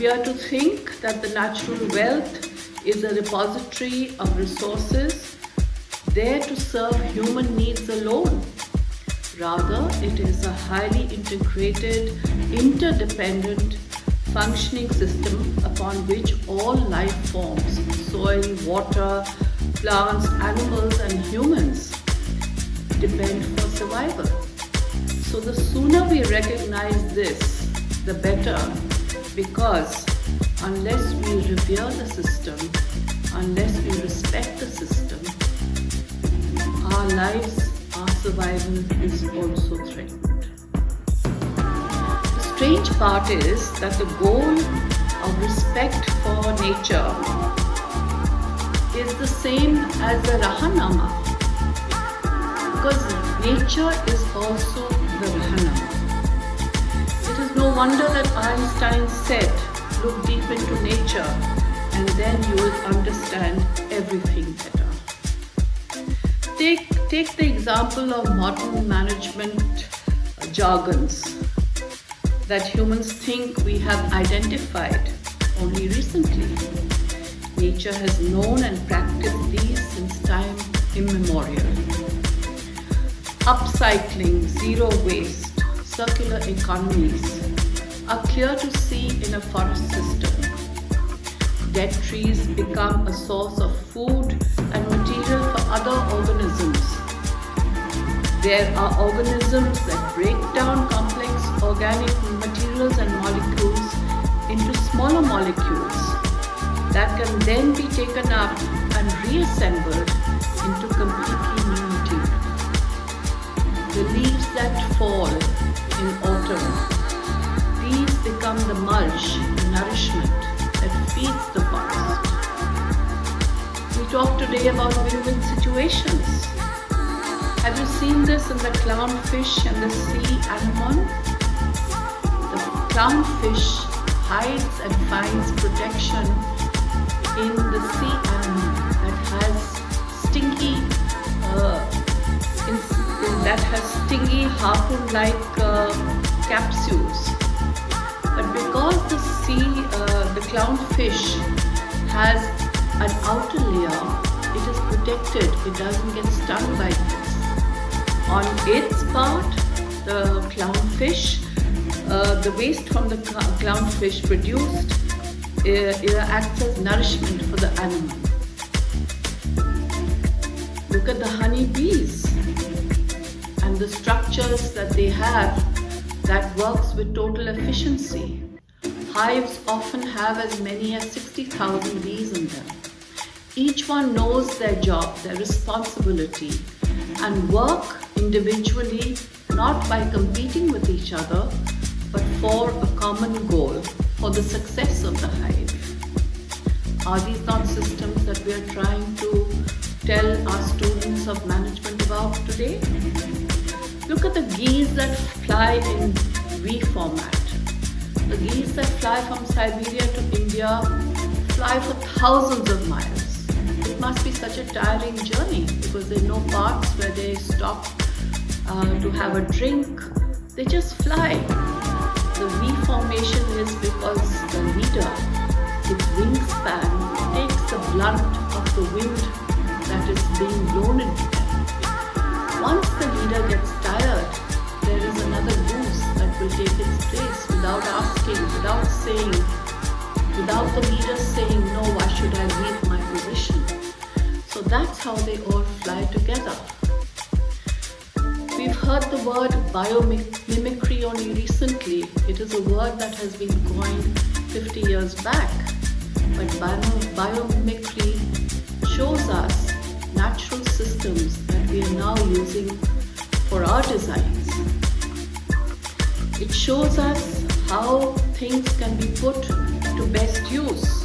we are to think that the natural wealth is a repository of resources there to serve human needs alone. Rather, it is a highly integrated, interdependent, functioning system upon which all life forms, soil, water, plants, animals and humans depend for survival. So the sooner we recognize this, the better, because unless we revere the system, unless we respect the system, our lives, our survival is also threatened. The strange part is that the goal of respect for nature is the same as the Rehnuma, because nature is also the Rehnuma. It is no wonder that Einstein said, look deep into nature and then you will understand everything better. Take the example of modern management jargons that humans think we have identified only recently. Nature has known and practiced these since time immemorial. Upcycling, zero waste, circular economies are clear to see in a forest system. Dead trees become a source of food and material for other organisms. There are organisms that break down complex organic materials and molecules into smaller molecules that can then be taken up and reassembled into completely new material. The leaves that fall in autumn, these become the mulch, the nourishment that feeds the forest. We talk today about win-win situations. Have you seen this in the clownfish and the sea anemone? The clownfish hides and finds protection in the sea anemone that has stingy harpoon-like capsules. But because the clownfish has an outer layer, it is protected. It doesn't get stung by this. On its part, the clownfish, the waste from the clownfish produced acts as nourishment for the animal. Look at the honeybees and the structures that they have that works with total efficiency. Hives often have as many as 60,000 bees in them. Each one knows their job, their responsibility, and work individually, not by competing with each other, but for a common goal, for the success of the hive. Are these not systems that we are trying to tell our students of management about today? Look at the geese that fly in V format. The geese that fly from Siberia to India fly for thousands of miles. It must be such a tiring journey because there are no parks where they stop to have a drink. They just fly. The V formation is because the leader, its wingspan, takes the blunt of the wind that is being blown into them. Once the leader gets tired, there is another goose that will take its place without asking, without saying, without the leader saying, no, why should I leave my position? So that's how they all fly together. We've heard the word biomimicry only recently. It is a word that has been coined 50 years back. But biomimicry shows us natural systems that we are now using for our designs. It shows us how things can be put to best use.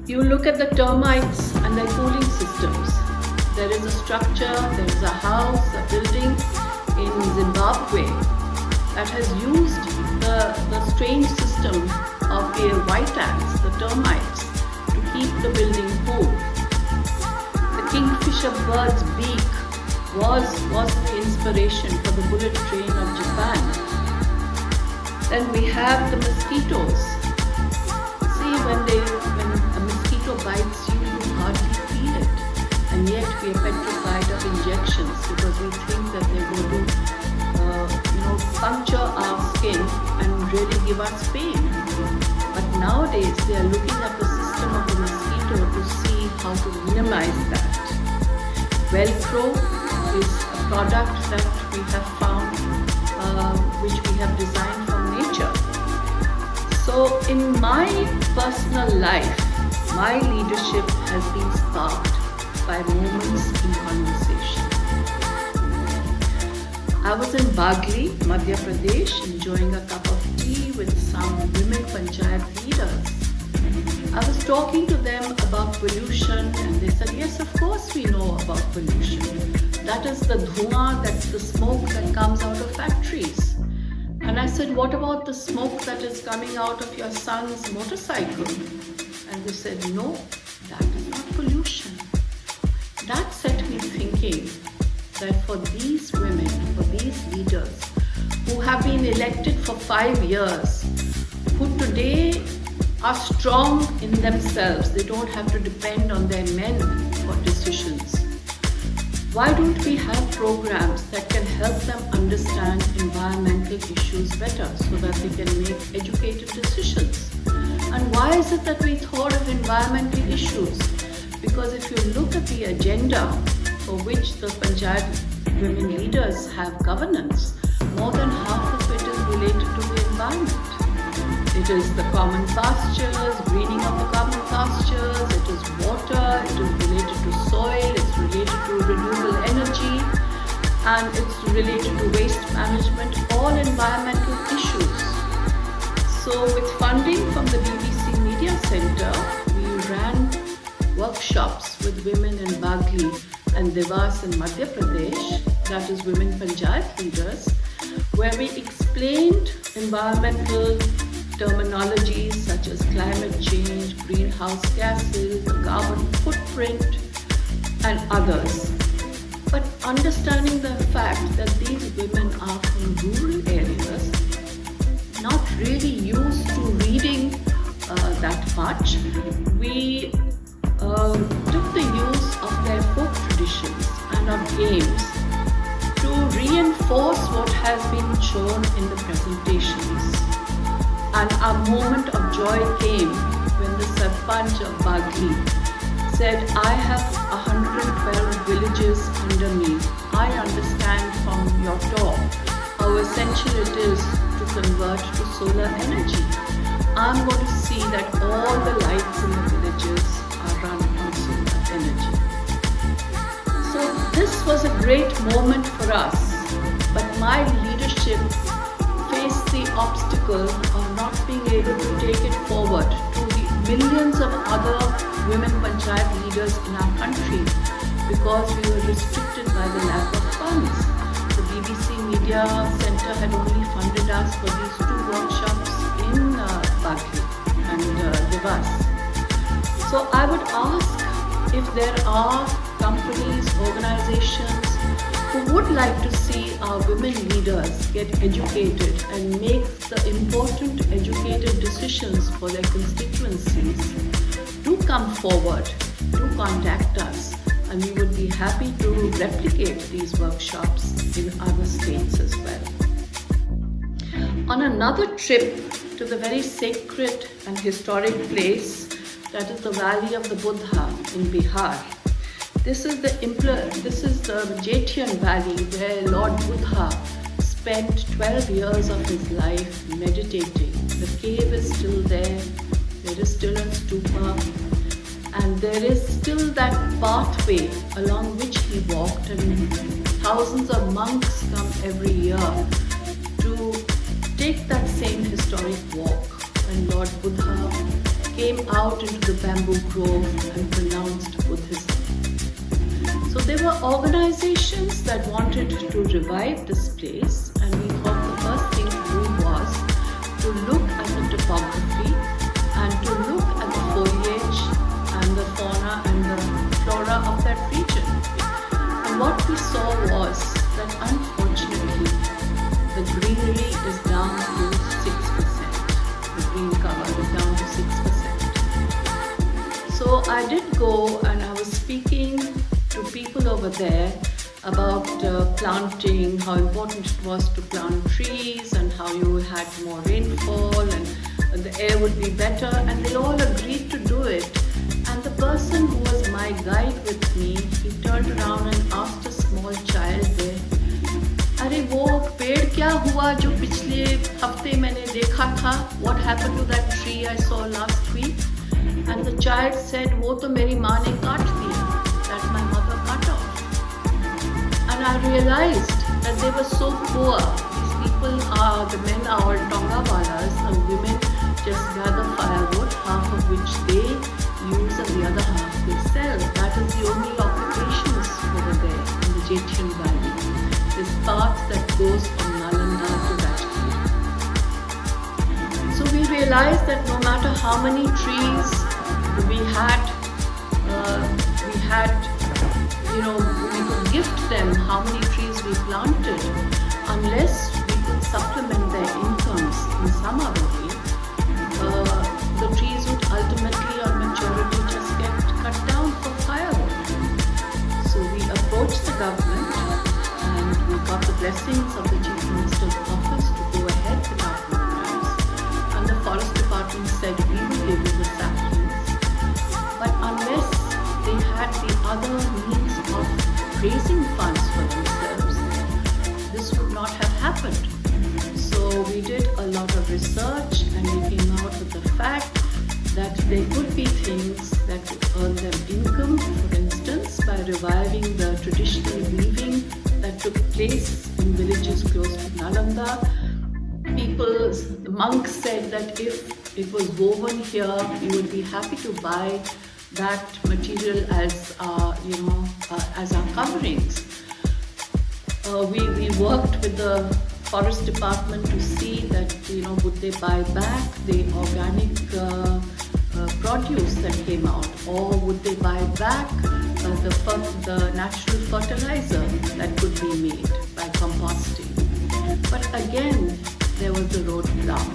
You look at the termites and their cooling systems. There is a structure, there is a house, a building in Zimbabwe that has used the strange system of the white ants, the termites, to keep the building cool. The kingfisher bird's beak was the inspiration for the bullet train of Japan. Then we have the mosquitoes. See, when a mosquito bites you, you hardly feel it. And yet we are petrified of injections because we think that they're going to puncture our skin and really give us pain. But nowadays they are looking at the system of the mosquito to see how to minimize that. Velcro is a product that we have found, which we have designed from nature. So in my personal life, my leadership has been sparked by moments in conversation. I was in Bagli, Madhya Pradesh, enjoying a cup of tea with some women panchayat leaders. I was talking to them about pollution and they said, yes, of course we know about pollution. That is the dhua, that's the smoke that comes out of factories. And I said, what about the smoke that is coming out of your son's motorcycle? And they said, no, that is not pollution. That set me thinking that for these women, for these leaders who have been elected for 5 years, who today are strong in themselves, they don't have to depend on their men for decisions. Why don't we have programs that can help them understand environmental issues better so that they can make educated decisions? And why is it that we thought of environmental issues? Because if you look at the agenda for which the Panchayat women leaders have governance, more than half of it is related to the environment. It is the common pastures, greening of the common pastures, it is water, it is related to soil, it's related to renewable energy, and it's related to waste management, all environmental issues. So with funding from the BBC Media Centre, we ran workshops with women in Bagli and Devas in Madhya Pradesh, that is women panchayat leaders, where we explained environmental terminologies such as climate change, greenhouse gases, the carbon footprint, and others. But understanding the fact that these women are from rural areas, not really used to reading that much, we took the use of their folk traditions and of games to reinforce what has been shown in the presentations. And a moment of joy came when the Sarpanch of Bagli said, I have 112 villages under me. I understand from your talk how essential it is to convert to solar energy. I'm going to see that all the lights in the villages are run on solar energy. So this was a great moment for us, but my leadership faced the obstacle of not being able to take it forward to the millions of other women panchayat leaders in our country because we were restricted by the lack of funds. The BBC Media Centre had only funded us for these 2 workshops in Bagli and Devas. So I would ask if there are companies, organizations who would like to see our women leaders get educated and make the important educated decisions for their constituencies. Do come forward, do contact us, and we would be happy to replicate these workshops in other states as well. On another trip to the very sacred and historic place, that is the Valley of the Buddha in Bihar. This is the Jetian Valley where Lord Buddha spent 12 years of his life meditating. The cave is still there, there is still a stupa, and there is still that pathway along which he walked, and thousands of monks come every year to take that same historic walk when Lord Buddha came out into the bamboo grove and pronounced Buddhism. So there were organizations that wanted to revive this place, and we thought the first thing to do was to look at the topography and to look at the foliage and the fauna and the flora of that region. And what we saw was that unfortunately the greenery is down to 6 I did go and I was speaking to people over there about planting, how important it was to plant trees and how you had more rainfall and the air would be better, and they all agreed to do it. And the person who was my guide with me, he turned around and asked a small child there, अरे वो पेड़ क्या हुआ जो पिछले हफ्ते मैंने देखा था? What happened to that tree I saw last week? And the child said, वो तो मेरी माँ ने काट दिया. That my mother cut off. And I realized that they were so poor. These people are, the men are all tonga walas, and women just gather firewood, half of which they use and the other half they sell. That is the only occupations over there in the Jetian Valley. This path that goes from Nalanda to Rajgir. So we realized that no matter how many trees we could gift them how many trees we planted, unless we could supplement their incomes in some other way, the trees would ultimately on maturity just get cut down for firewood. So we approached the government and we got the blessings of the Chief Minister's office to go ahead with our programs. And the Forest Department said we will give you the saplings. But unless they had the other means of raising funds for themselves, this would not have happened. So we did a lot of research and we came out with the fact that there could be things that would earn them income, for instance, by reviving the traditional weaving that took place in villages close to Nalanda. The monks said that if it was woven here, we would be happy to buy that material as our coverings. We worked with the Forest Department to see that would they buy back the organic produce that came out, or would they buy back the natural fertilizer that could be made by composting. But again, there was a roadblock.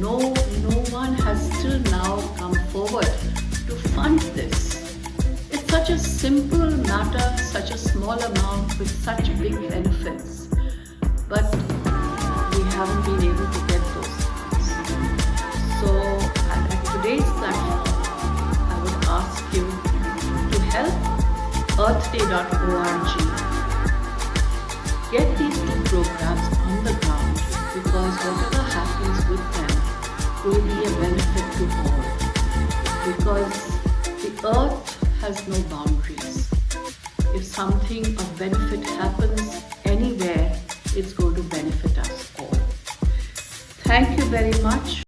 No one has still now come forward to fund this. It's such a simple matter, such a small amount with such big benefits, but we haven't been able to get those funds. So at today's platform, I would ask you to help earthday.org get these two programs on the ground, because whatever happens with them will be a benefit to all. Because the earth has no boundaries. If something of benefit happens anywhere, it's going to benefit us all. Thank you very much